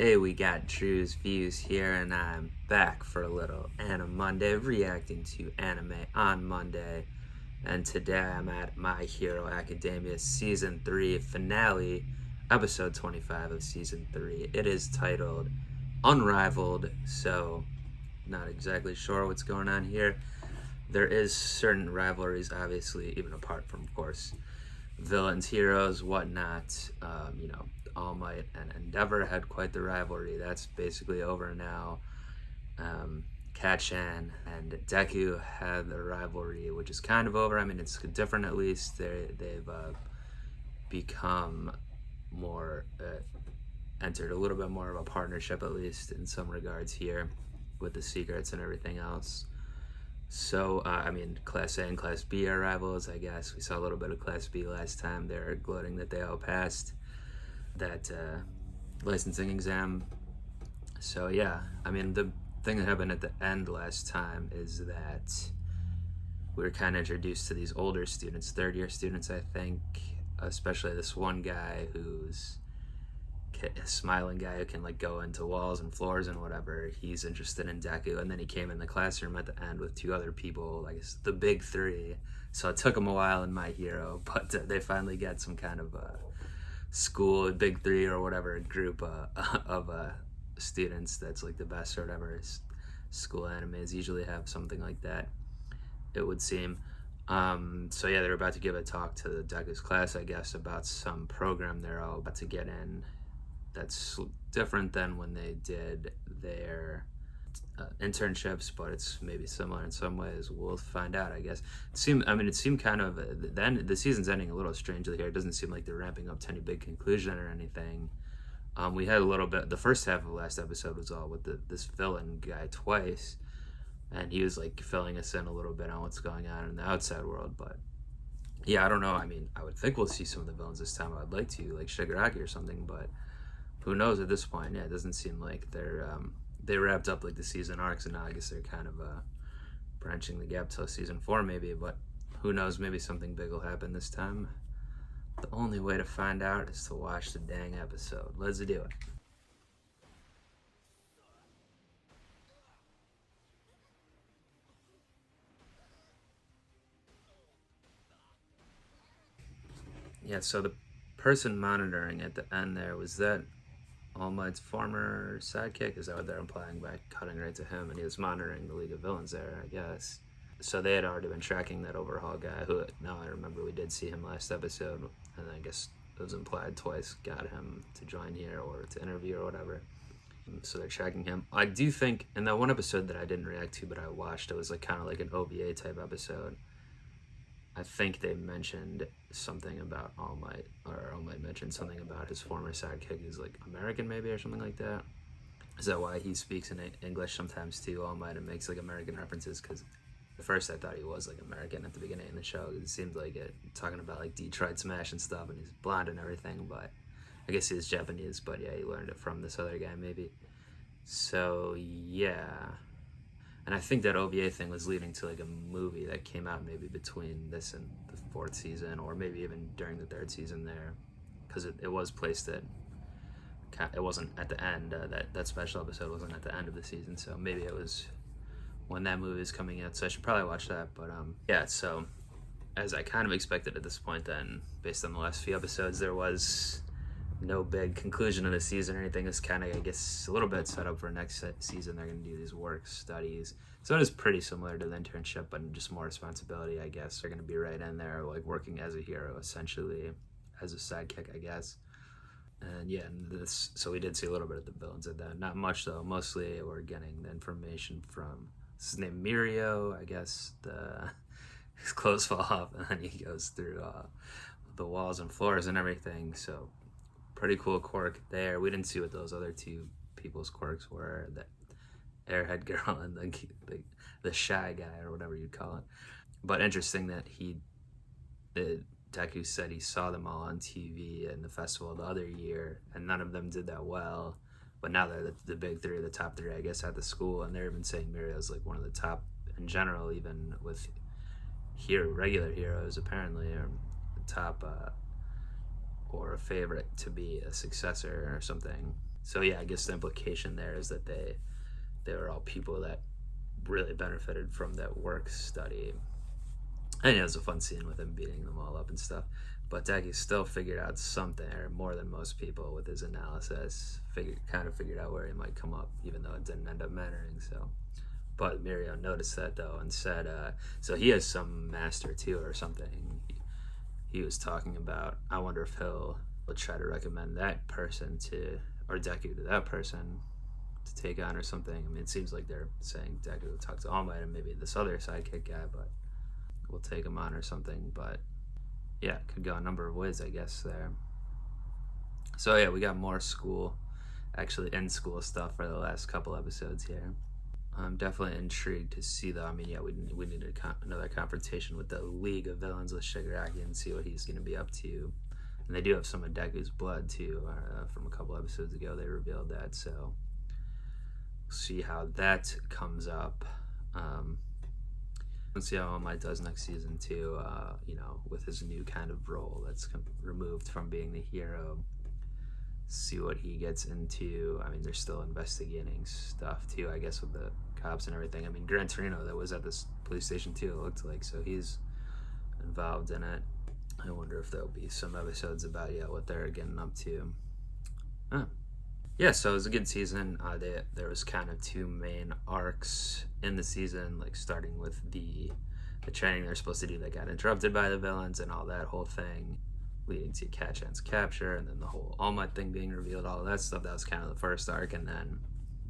Hey, we got Drewz Viewz here, and I'm back for a little Anime Monday, reacting to anime on Monday. And today I'm at My Hero Academia Season 3 finale, episode 25 of Season 3. It is titled Unrivaled, so not exactly sure what's going on here. There is certain rivalries, obviously, even apart from, of course, villains, heroes, whatnot. All Might and Endeavor had quite the rivalry. That's basically over now. Kachan and Deku had the rivalry, which is kind of over. I mean, it's different at least. They've become more, entered a little bit more of a partnership, at least in some regards here, with the secrets and everything else. So, Class A and Class B are rivals, I guess. We saw a little bit of Class B last time. They're gloating that they all passed that licensing exam. So, yeah, the thing that happened at the end last time is that we were kind of introduced to these older students, third-year students, I think, especially this one guy who's a smiling guy who can go into walls and floors and whatever. He's interested in Deku, and then he came in the classroom at the end with two other people, I guess the big three. So it took him a while in My Hero, but they finally get some kind of school big three or whatever group of students that's the best or whatever. School animes usually have something like that, it would seem. So yeah, they're about to give a talk to the Deku's class, I guess, about some program they're all about to get in that's different than when they did their internships, but it's maybe similar in some ways. We'll find out, I guess. It seemed kind of the season's ending a little strangely here. It doesn't seem like they're ramping up to any big conclusion or anything. We had a little bit. The first half of the last episode was all with this villain guy twice, and he was filling us in a little bit on what's going on in the outside world. But yeah, I don't know. I would think we'll see some of the villains this time. I'd like to, like Shigaraki or something, but who knows at this point? Yeah, it doesn't seem like they wrapped up the season arcs, and now I guess they're kind of branching the gap till season 4 maybe, but who knows, maybe something big will happen this time. The only way to find out is to watch the dang episode. Let's do it. Yeah, so the person monitoring at the end there, was that All Might's former sidekick? Is that what they're implying by cutting right to him? And he was monitoring the League of Villains there, I guess. So they had already been tracking that overhaul guy, who, now I remember we did see him last episode, and I guess it was implied twice, got him to join here or to interview or whatever. So they're tracking him. I do think, in that one episode that I didn't react to but I watched, it was kind of like an OVA type episode. I think they mentioned something about All Might, or All Might mentioned something about his former sidekick is American maybe, or something like that. Is that why he speaks in English sometimes too, All Might, and makes American references? Because at first I thought he was American at the beginning of the show. It seemed like it, talking about Detroit Smash and stuff, and he's blonde and everything, but I guess he's Japanese, but yeah, he learned it from this other guy maybe. So yeah. And I think that OVA thing was leading to a movie that came out maybe between this and the 4th season, or maybe even during the 3rd season there, because it was placed at, it wasn't at the end, that special episode wasn't at the end of the season, so maybe it was when that movie is coming out, so I should probably watch that. But yeah, so as I kind of expected at this point then, based on the last few episodes, there was no big conclusion of the season or anything. It's kind of, I guess, a little bit set up for next season. They're going to do these work studies, so it is pretty similar to the internship, but just more responsibility, I guess. They're going to be right in there working as a hero, essentially, as a sidekick, I guess. And yeah, so we did see a little bit of the villains of that. Not much though. Mostly we're getting the information from, his name Mirio, I guess. His clothes fall off and then he goes through the walls and floors and everything. So pretty cool quirk there. We didn't see what those other two people's quirks were, the airhead girl and the shy guy, or whatever you'd call it. But interesting that Deku said he saw them all on TV in the festival the other year, and none of them did that well. But now they're the big three, the top three, I guess, at the school, and they're even saying Mirio's one of the top in general, even with regular heroes, apparently, or the top or a favorite to be a successor or something. So yeah, I guess the implication there is that they were all people that really benefited from that work study. And it was a fun scene with him beating them all up and stuff. But Decky still figured out something, or more than most people, with his analysis. Kind of figured out where he might come up, even though it didn't end up mattering. So, but Mirio noticed that though and said, so he has some master too or something. He was talking about. I wonder if he'll try to recommend that person to, or Deku to that person to take on or something. I mean, it seems like they're saying Deku will talk to All Might and maybe this other sidekick guy, but we'll take him on or something. But yeah, could go a number of ways, I guess, there. So yeah, we got more school, actually in school stuff for the last couple episodes here. I'm definitely intrigued to see though. I mean, yeah, we need another confrontation with the League of Villains with Shigaraki and see what he's going to be up to. And they do have some of Deku's blood too, from a couple episodes ago. They revealed that, so we'll see how that comes up. Let's see how All Might does next season too. You know, with his new kind of role that's removed from being the hero. See what he gets into. I mean, they're still investigating stuff too, I guess, with the cops and everything. I mean, Gran Torino that was at this police station too, it looked like, so he's involved in it. I wonder if there'll be some episodes about what they're getting up to. Yeah, so it was a good season. There was kind of two main arcs in the season, like starting with the training they're supposed to do that got interrupted by the villains and all that whole thing, leading to Kachan's capture, and then the whole All Might thing being revealed, all of that stuff. That was kind of the first arc, and then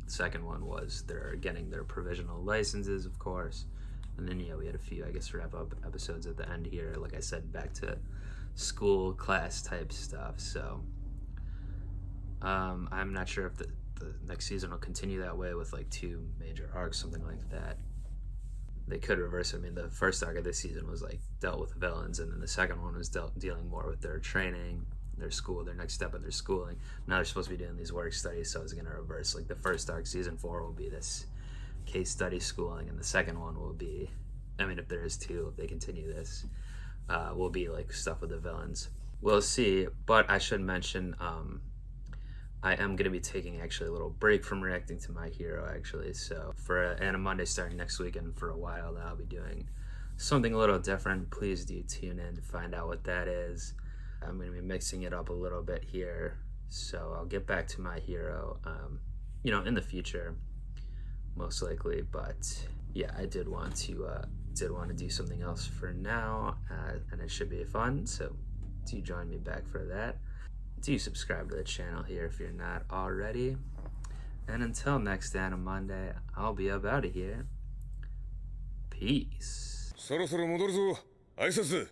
the second one was they're getting their provisional licenses, of course. And then we had a few, I guess, wrap up episodes at the end here. Like I said, back to school class type stuff. So I'm not sure if the next season will continue that way with like two major arcs, something like that. They could reverse it. I mean, the first arc of this season was like dealt with villains, and then the second one was dealing more with their training, their school, their next step of their schooling. Now they're supposed to be doing these work studies, so it's going to reverse. Like the first arc, season 4, will be this case study schooling, and the second one will be, I mean, if there is two, if they continue this, will be like stuff with the villains. We'll see. But I should mention, I am going to be taking actually a little break from reacting to My Hero, actually. So for and a Monday starting next week, and for a while now, I'll be doing something a little different. Please do tune in to find out what that is. I'm going to be mixing it up a little bit here, so I'll get back to My Hero, in the future, most likely. But yeah, I did want to do something else for now, and it should be fun. So do join me back for that. Do subscribe to the channel here if you're not already. And until next Monday, I'll be up out of here. Peace. そろそろ戻るぞ。挨拶。